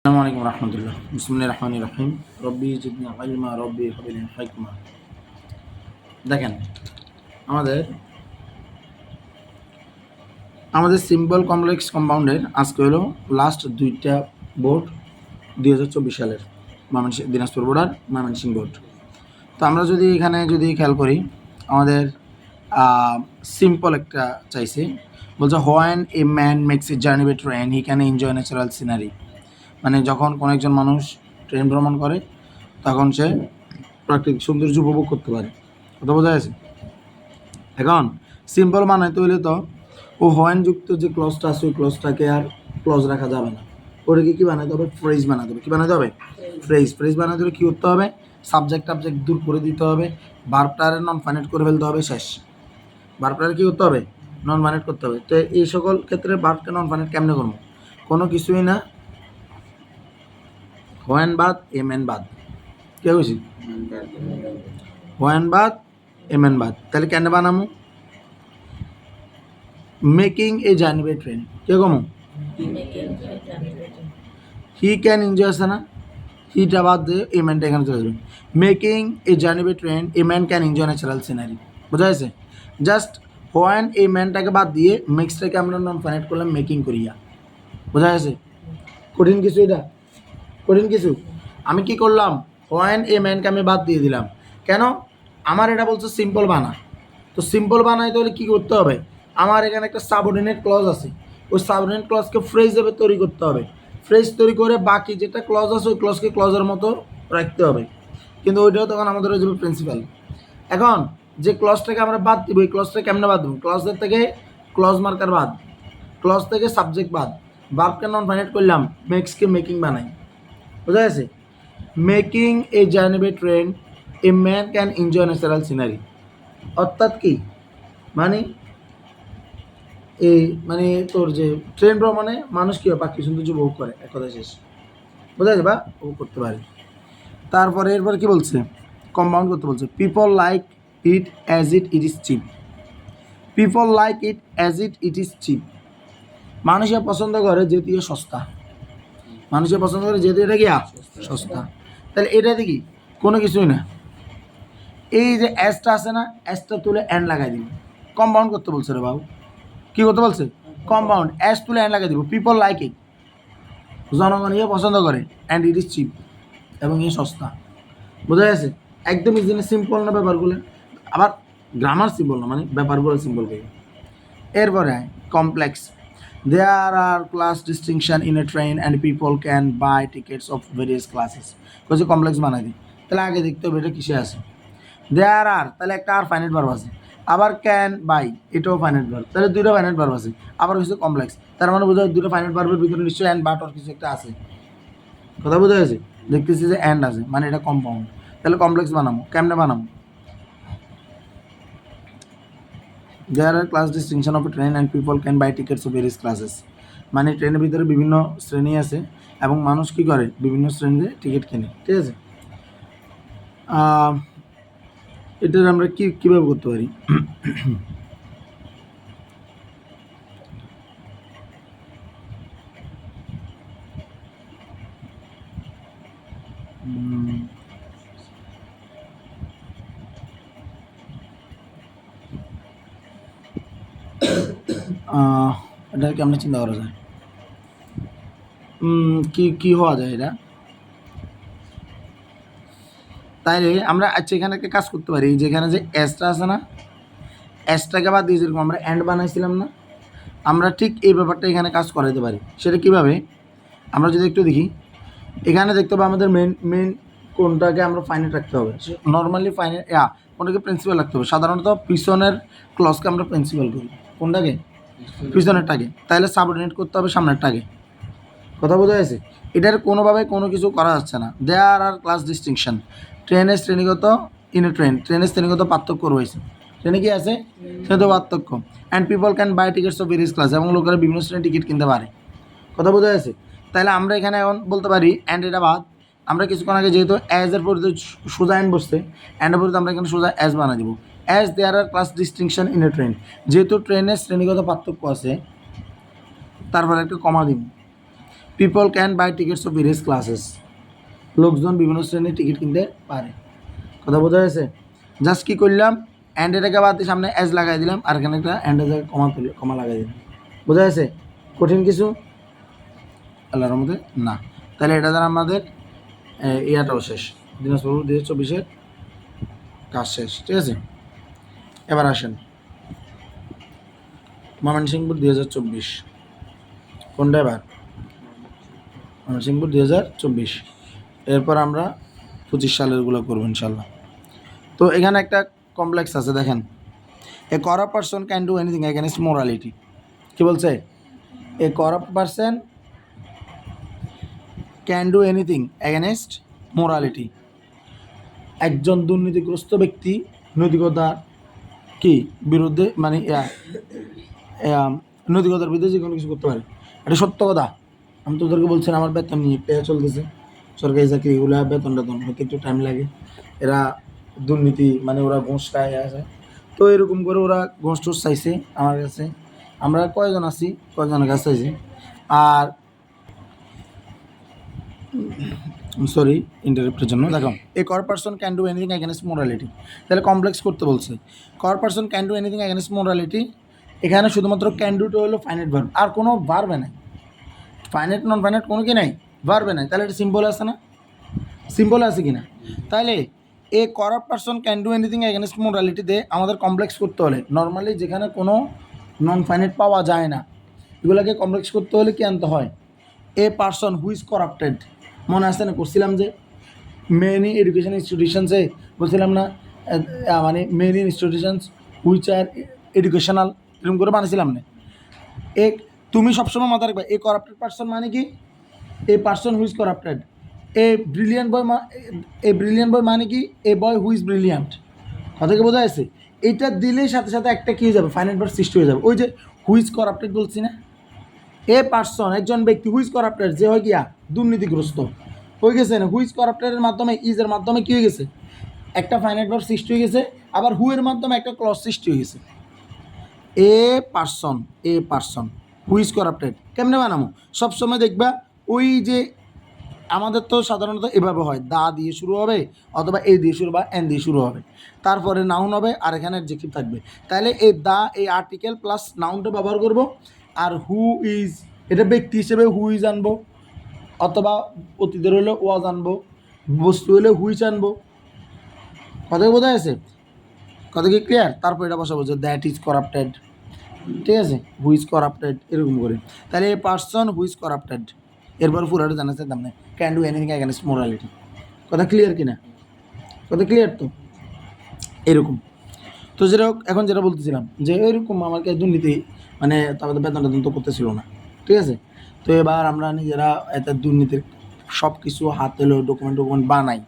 আসসালামু আলাইকুম রহমতুল্লাহ। বিসমিল্লাহির রহমানির রহিম। রব্বি জিদনি ইলমা রব্বি হাবিবনি হিকমা। দেখেন, আমাদের আমাদের সিম্পল কমপ্লেক্স কম্পাউন্ডের আজকে হলো লাস্ট দুইটা বোর্ড 2024 সালের দিনাজপুর বোর্ড আর ময়মনসিংহ বোর্ড। তো আমরা যদি এখানে খেয়াল করি, আমাদের সিম্পল একটা চাইছে, বলছে when a man makes a journey by train he can enjoy natural scenery. মানে যখন কোনো একজন মানুষ ট্রেন ভ্রমণ করে তখন সে প্রাকৃতিক সৌন্দর্য উপভোগ করতে পারে। কথা বোঝা গেছে? এখন সিম্পল বানাইতে হইলে তো ও হোয়েন যুক্ত যে ক্লজটা আছে ওই ক্লজটাকে আর ক্লজ রাখা যাবে না, ওটাকে কী বানাতে হবে? ফ্রেজ বানাতে হবে। কী বানাতে হবে? ফ্রেজ বানাতে হলে কী করতে হবে? সাবজেক্ট দূর করে দিতে হবে, ভার্বটারে নন ফাইনাইট করে ফেলতে হবে, শেষ। ভার্বটারে কী করতে হবে? নন ফাইনাইট করতে হবে। তো এই সকল ক্ষেত্রে ভার্বকে নন ফাইনাইট কেমনে করবো? কোনো কিছুই না, হোয়েন বাদ এম এন বাদ। কে বুঝি? হোয়েন বাদ এম এন বাদ। তাহলে কেন বানামু? Making a journey by train কে কমু? হি ক্যান এনজয় আছে না, হিটা বাদ দিয়ে এ ম্যানটা এখানে চলে যাবে। Making a journey by train a man can enjoy natural scenery. বোঝা গেছে? জাস্ট হোয়েন এই ম্যানটাকে বাদ দিয়ে মিক্সটাকে আমরা নন ফাইনাইট করলাম মেকিং করিয়া। বোঝা গেছে? কঠিন কিছু এটা? কঠিন কিছু? আমি কি করলাম? হোয়েন এ ম্যানকে আমি বাদ দিয়ে দিলাম। কেন? আমার এটা বলছে সিম্পল বানা। তো সিম্পল বানাইতে হলে কী করতে হবে? আমার এখানে একটা সাবঅর্ডিনেট ক্লজ আছে, ওই সাবঅর্ডিনেট ক্লজকে ফ্রেজ হিসেবে তৈরি করতে হবে। ফ্রেজ তৈরি করে বাকি যেটা ক্লজ আছে ওই ক্লজকে ক্লজের মতো রাখতে হবে। কিন্তু ওইটাও তখন আমাদের হয়ে যাবে প্রিন্সিপাল। এখন যে ক্লজটাকে আমরা বাদ দিব, ওই ক্লজটা কেমনে বাদ দেবো? ক্লজের থেকে ক্লজ মার্কার বাদ, ক্লজ থেকে সাবজেক্ট বাদ, ভার্বকে নন ফাইনাইট করলাম, মেক্সকে মেকিং বানাই। বোঝা গেছে? Making a journey by train a man can enjoy natural scenery. অর্থাৎ কি মানে এই মানে তোর যে ট্রেন ভ্রমণে মানুষ কী হয়? প্রাকৃতিক সৌন্দর্য উপভোগ করে, এক কথা শেষ। বোঝা যাবে? বা উপভোগ করতে পারে। তারপরে এরপরে কী বলছে? কম্পাউন্ড করতে বলছে। People like it as it is chip. People like it as it is chip. মানুষে পছন্দ করে যেহেতু সস্তা। মানুষে পছন্দ করে যেহেতু এটা কি সস্তা। তাহলে এটা দেখি কোনো কিছুই না, এই যে অ্যাসটা আছে না, অ্যাসটা তুলে অ্যান্ড লাগাই দিব। কম্পাউন্ড করতে বলছে রে বাবু। কী করতে বলছে? কম্পাউন্ড। অ্যাস তুলে অ্যান্ড লাগাই দিব। পিপল লাইক ইট, জনগণ পছন্দ করে, অ্যান্ড ইট ইজ চিপ, এবং সস্তা। বোঝা গেছে? একদম ইজি না? সিম্পল না ব্যাপারগুলো? আবার গ্রামার সিম্পল না, মানে ব্যাপারগুলো সিম্পল করে। এরপরে complex. There are class distinction in a train and people can buy tickets of various classes. বলছে কমপ্লেক্স বানাই দিই। তাহলে আগে দেখতে হবে এটা কিসে আছে। দেয়ার আর, তাহলে একটা আর ফাইনাইট ভার্ব আছে। আবার ক্যান বাই, এটাও ফাইনাইট ভার্ব, তাহলে দুটো ফাইনাইট ভার্ব আছে। আবার হচ্ছে কমপ্লেক্স, তার মানে বোঝা যায় দুটো ফাইনাইট ভার্বের ভিতরে নিশ্চয়ই অ্যান্ড বাট অর কিছু একটা আছে। কথা বোঝা গেছে? দেখতেছি যে অ্যান্ড আছে, মানে এটা কম্পাউন্ড। তাহলে কমপ্লেক্স বানাবো। কেমনে বানাবো? There are class distinction of a train and people can buy tickets of various classes. মানে ট্রেনের ভিতরে বিভিন্ন শ্রেণী আছে এবং মানুষ কী করে? বিভিন্ন শ্রেণীতে টিকিট কেনে। ঠিক আছে? এটার আমরা কীভাবে করতে পারি? এটা কেমন চিন্তা করা যায়? কি হওয়া যায় এটা? তাইলে আমরা আচ্ছা এখানে একটা কাজ করতে পারি। যেখানে যে এসটা আছে না, এসটাকে বাদ দিয়ে যেরকম আমরা অ্যান্ড বানাইছিলাম না, আমরা ঠিক এই ব্যাপারটা এখানে কাজ করাইতে পারি। সেটা কীভাবে? আমরা যদি একটু দেখি, এখানে দেখতে হবে আমাদের মেন কোনটাকে আমরা ফাইনাইট রাখতে হবে। নর্মালি ফাইনাইট কোনটাকে প্রিন্সিপাল রাখতে হবে। সাধারণত পিছনের ক্লজকে আমরা প্রিন্সিপাল করি। কোনটাকে? পিছনেরটাকে। তাহলে সাবঅর্ডিনেট করতে হবে সামনেরটাকে। কথা বোঝা গেছে? এটার কোনোভাবে কোনো কিছু করা যাচ্ছে না। দেয়ার আর ক্লাস ডিস্টিংশন। ট্রেনের শ্রেণীগত ট্রেনের শ্রেণীগত পার্থক্য রয়েছে। ট্রেনে কি আছে? শ্রেণীগত পার্থক্য। And people can buy tickets of various class, এবং লোকেরা বিভিন্ন শ্রেণীর টিকিট কিনতে পারে। কথা বোঝা গেছে? তাহলে আমরা এখানে এখন বলতে পারি অ্যান্ড এটা বাদ। আমরা কিছুক্ষণ আগে যেহেতু অ্যাজের পরিবর্তে সোজা অ্যান্ড বসছে, অ্যান্ডের পরিবর্তে আমরা এখানে সোজা অ্যাজ বানিয়ে দেবো। As there are class distinction in a train. যেহেতু ট্রেনের শ্রেণীগত পার্থক্য আছে, তারপরে একটা কমা দিব। People can buy tickets of various classes, লোকজন বিভিন্ন শ্রেণীর টিকিট কিনতে পারে। কথা বোঝা গেছে? জাস্ট কী করলাম, অ্যান্ড এটাকে বাদ দিয়ে সামনে এজ লাগাই দিলাম, আর এখানে একটা অ্যান্ডের জায়গায় কমা লাগাই দিলাম। বোঝা গেছে? কঠিন কিছু আল্লাহর মধ্যে না। তাহলে এটা দ্বারা আমাদের ইয়াটাও শেষ, দিনাজপুর 2024-এর কাজ শেষ। ঠিক আছে, এবার আসেন ময়মনসিংহ 2024 কোনটা? এবার ময়মনসিংহ 2024। এরপর আমরা 25 সালেরগুলো করবো ইনশাল্লাহ। তো এখানে একটা কমপ্লেক্স আছে, দেখেন, a corrupt person can do anything against morality. কী বলছে? A corrupt person can do anything against morality. একজন দুর্নীতিগ্রস্ত ব্যক্তি নৈতিকতার কি বিরুদ্ধে, মানে নৈতিকতার বিরুদ্ধে যে কোনো কিছু করতে পারে। এটা সত্য কথা। আমি তোদেরকে বলছি আমার বেতন নিয়ে পেয়ে চলতেছে, সরকারি চাকরি, এগুলো বেতন হয়তো একটু টাইম লাগে। এরা দুর্নীতি, মানে ওরা ঘুষ খায় আছে, তো এরকম করে ওরা ঘুষ টুস চাইছে আমার কাছে। আমরা কয়জন আছি, কয়জনের কাছে চাইছি। আর সরি ইন্টারাপ্টের জন্য। দেখো, এ কর person can do anything against morality, তাহলে কমপ্লেক্স করতে বলছে। কর person can do anything against morality, এখানে শুধুমাত্র ক্যান ডুটা হলো ফাইনাইট ভার্ব, আর কোনো ভার্বে নাই। ফাইনাইট নন ফাইনাইট কোনো কি নাই, ভার্বে নাই। তাহলে এটা সিম্পল আছে না? সিম্পল আছে কি না? তাহলে a corrupt person can do anything against মোরালিটিতে আমাদের কমপ্লেক্স করতে হলে, নর্মালি যেখানে কোনো নন ফাইনাইট পাওয়া যায় না, এগুলোকে কমপ্লেক্স করতে হলে কি আনতে হয়? A person who is corrupted. মনে আসছে না? করছিলাম যে মেনি এডুকেশন ইনস্টিটিউশনসে বলছিলাম না, মানে many institutions which are educational, এরকম করে বানিয়েছিলাম না? তুমি সবসময় মাথা রাখবে, এ করাপ্টেড পারসন মানে কি? A person who is corrupted. A brilliant বয় মানে কি? এ বয় হু ইজ ব্রিলিয়ান্ট। কথা কি বোঝা যাচ্ছে? এটা দিলেই সাথে সাথে একটা কী হয়ে যাবে, ফাইনাইট ভার্ব সৃষ্টি হয়ে যাবে। ওই যে হু ইজ করাপ্টেড বলছি না, এ পারসন একজন ব্যক্তি, হু ইজ করাপ্টেড যে হয় গিয়া দুর্নীতিগ্রস্ত হয়ে গেছে না, হু ইজ করাপ্টেডের মাধ্যমে, ইজের মাধ্যমে কী হয়ে গেছে, একটা ফাইনাইট ভার্ব সৃষ্টি হয়ে গেছে। আবার হু এর মাধ্যমে একটা ক্লজ সৃষ্টি হয়ে গেছে। A person who is corrupted কেমনে বানাবো? সবসময় দেখবা ওই যে আমাদের তো সাধারণত এভাবে হয়, দা দিয়ে শুরু হবে, অথবা এ দিয়ে শুরু বা এন দিয়ে শুরু হবে, তারপরে নাউন হবে, আর এখানে অ্যাডজেক্টিভ থাকবে। তাহলে এই দা, এই আর্টিকেল প্লাস নাউনটা ব্যবহার করব। আর হু ইজ, এটা ব্যক্তি হিসেবে হু ইজ আনবো, অথবা অতীতের হলে ওয়াজ আনবো, বস্তু হলে হুইচ আনবো। কথা বোঝা গেছে? কথা কি ক্লিয়ার? তারপর এটা বসাবো যে দ্যাট ইজ করাপ্টেড। ঠিক আছে, হু ইজ করাপ্টেড, এরকম করে। তাহলে a person who is corrupted, এরপর পুরোটা জানাতে দাম নেই, can do anything against morality. কথা ক্লিয়ার কিনা? কথা ক্লিয়ার তো? এরকম। তো যেটা এখন যেটা বলতেছিলাম যে এরকম আমাকে দুর্নীতি, মানে তাদের বেতন তো করতেছিল না। ঠিক আছে, তো এবার আমরা নিজেরা এত দুর্নীতির সব কিছু হাতে ডকুমেন্ট বানাই,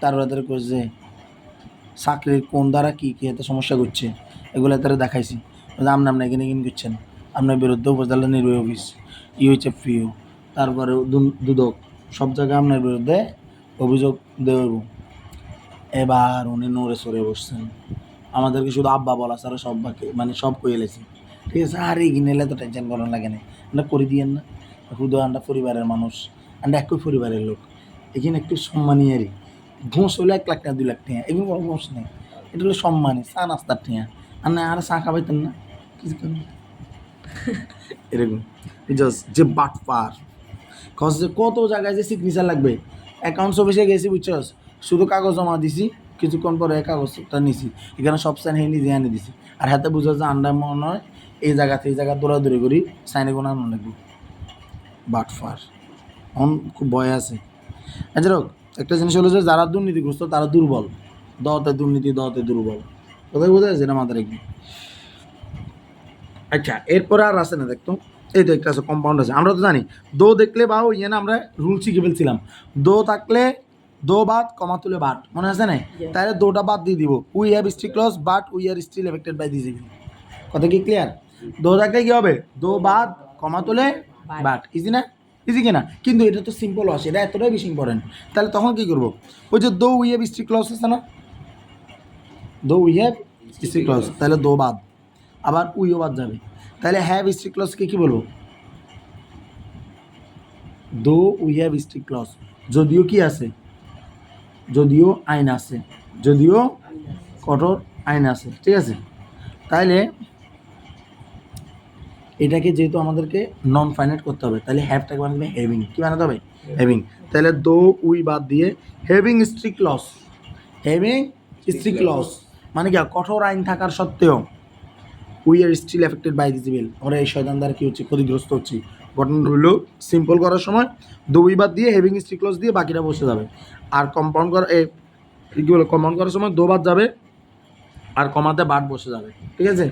তারপরে তারা করছে চাকরির কোন দ্বারা কী কী এত সমস্যা করছে, এগুলো তারা দেখাইছি। আপনার এখানে কিন করছেন, আপনার বিরুদ্ধে উপজেলা নির্বাহী অফিস, ইউএইচএফপিও, তারপরে দুদক, সব জায়গায় আপনার বিরুদ্ধে অভিযোগ দেব। এবার উনি নড়ে সরে বসছেন, আমাদেরকে শুধু আব্বা বলা ছাড়া সব বাকি, মানে সব কই এলেছি। ঠিক আছে, আর এই কিনে এলে তো টেনশন করার লাগে না, আমরা করে দিয়েন না। শুধু আমরা পরিবারের মানুষ, আমরা একই পরিবারের লোক, এখানে একটু সম্মানী আরই। ঘুষ হলে 1 লাখ টাকা 2 লাখ টাকা, এগুলো কোনো ঘুষ নেই, এটা হলো সম্মানী, চা নাস্তার টাকা। আর না আর চা খাবাইতেন না কিছু এরকম। যে বাটপার কজ যে কত জায়গায় যে সিগনেচার লাগবে, অ্যাকাউন্টস অফিসে গেছি বুঝছস, শুধু কাগজ জমা দিছি, কিছুক্ষণ পরে কাগজটা নিছি, এখানে সব সাইন হয়ে নিজে আনি দিছি। আর হাতে বুঝা যে আন্ডার মনে হয় এই জায়গা থেকে এই জায়গা দৌড়াদৌড়ি করি, সাইনে কোনো আনন্দ লাগবে। বাটফার এখন খুব ভয় আছে। আচ্ছা হোক, একটা জিনিস হলো যে যারা দুর্নীতিগ্রস্ত তারা দুর্বল, দতে দুর্নীতি দতে দুর্বল। কোথায় বোঝা যাচ্ছে না মাথার একদিন। আচ্ছা, এরপরে আর আছে না দেখতো, এই তো একটা আছে, কম্পাউন্ড আছে। আমরা তো জানি দো দেখলে বা ইয়ে না, আমরা রুল শিখে ফেলছিলাম, দো থাকলে দো বাদ কমা তুলে বাট, মনে আছে না? তাহলে দোটা বাদ দিয়ে দিব, we have still clause but we are still affected by this agreement. কথা কি ক্লিয়ার? দো থাকলে কি হবে, দো বাদ কমা তুলে বাট, ইজি না? ইজি কিনা? কিন্তু এটা তো সিম্পল আসে, এটা এতটাই বেশি ইম্পর্টেন্ট। তাহলে তখন কী করবো, ওই যে though we have still clause আছে না, though we have still clause, তাহলে দো বাদ, আবার উইও বাদ যাবে, তাহলে হ্যাভ স্টিল ক্লজকে কী বলবো, though we have strict loss, যদিও কি আছে, যদিও আইন আছে, যদিও কঠোর আইন আছে, ঠিক আছে। তাইলে এটাকে যেহেতু আমাদেরকে নন ফাইনাইট করতে হবে, তাহলে হ্যাভটাকে বানাতে হবে হ্যাভিং। কী বানাতে হবে? হ্যাভিং। তাহলে দো উই বাদ দিয়ে having strict laws, having strict laws মানে কি, কঠোর আইন থাকার সত্ত্বেও we are still affected by this bill, আমরা এই শয়তান দ্বারা কী হচ্ছে, ক্ষতিগ্রস্ত হচ্ছি। গঠন হলো সিম্পল করার সময় দো উই বাদ দিয়ে হ্যাভিং স্ট্রিক্ট লস দিয়ে বাকিটা বসে যাবে। আর কম্পাউন্ড করা কী বলে, কম্পাউন্ড করার সময় দো বাদ যাবে আর কমাতে বাদ বসে যাবে, ঠিক আছে।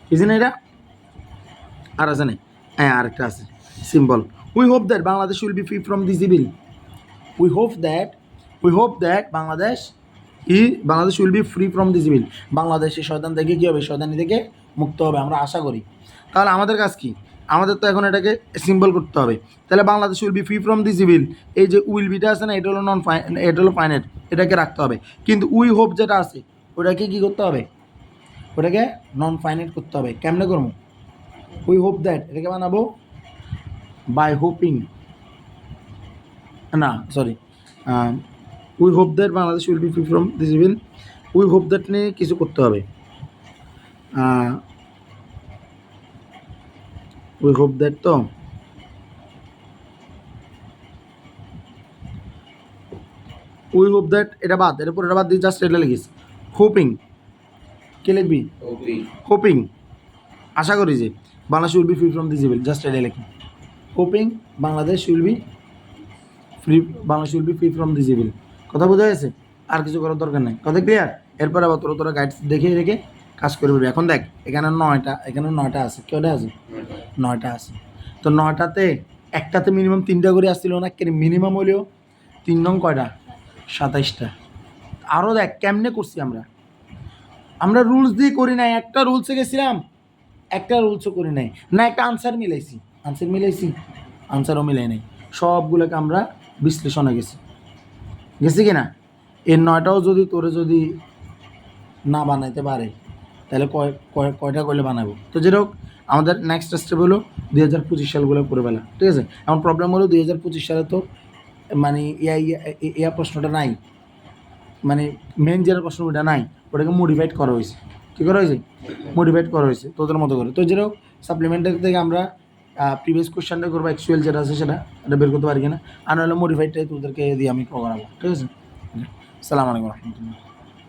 বুঝি না এটা? আর আছে না? হ্যাঁ, আরেকটা আছে simple. We hope that Bangladesh will be free from this bill. We hope that Bangladesh will be free from this bill, বাংলাদেশের শয়তান থেকে কী হবে, শয়তানি থেকে মুক্ত হবে, আমরা আশা করি। তাহলে আমাদের কাজ কি? আমাদের তো এখন এটাকে সিম্পল করতে হবে। তাহলে Bangladesh will be free from this bill, এই যে উইল বিটা আছে না, এটা হলো এটা হলো ফাইনাইট, এটাকে রাখতে হবে। কিন্তু উই হোপ যেটা আছে ওটাকে কী করতে হবে, ওটাকে নন ফাইনাইট করতে হবে। কেমনে করবো? উই হোপ দ্যাট এটাকে বানাবো বাই হোপিং, না sorry, we hope that Bangladesh will be free from this bill, we hope that নিয়ে কিছু করতে হবে। উই হোপ দ্যাট, তো উই হোপ দ্যাট এটা বাদ, এর উপর এটা বাদ দিয়ে জাস্ট এটা লিখিস হোপিং। কে লিখবি? হোপিং, আশা করি যে Bangladesh will be free from this bill, just এটা লিখি hoping Bangladesh will be free from this bill. কথা বোঝা গেছে? আর কিছু করার দরকার নেই, কথা ক্লিয়ার? এরপর আবার তোরা গাইডস দেখে রেখে কাজ করে করবি। এখন দেখ এখানে 9টা আছে, কেউটা আছে? 9টা আছে। তো 9টাতে একটাতে মিনিমাম 3টা করে আসছিল না, মিনিমাম হলেও 3 নং কয়টা? 27টা। আরও দেখ কেমনে করছি আমরা রুলস দিয়ে করি নাই, একটা রুলসে গেছিলাম, একটা রুলসও করি নাই, না একটা আনসারও মিলাই নাই, সবগুলোকে আমরা বিশ্লেষণে গেছি কি না? এর 9টাও যদি তোরে যদি না বানাইতে পারে তাহলে কয়টা করলে বানাবো? তো যেরকম আমাদের নেক্সট স্টেপ হলো 2025 সালগুলো করে ফেলা, ঠিক আছে। এমন প্রবলেম হলো 2025 সালে তো মানে ইয়া প্রশ্নটা নাই, মানে মেন যে প্রশ্নটা নাই, ওটাকে মডিফাইড করা হয়েছে। কী করা হয়েছে? মডিফাইড করা হয়েছে তোদের মতো করে। তো যেরকম সাপ্লিমেন্টারি থেকে আমরা প্রিভিয়াস কোয়েশ্চেনটা করবো, অ্যাকচুয়াল যেটা আছে সেটা বের করতে পারি কিনা, আর নাহলে মডিফাইডটাই তোদেরকে দিয়ে আমি করাবো, ঠিক আছে। আসসালামু আলাইকুম রহমতুল্লাহ।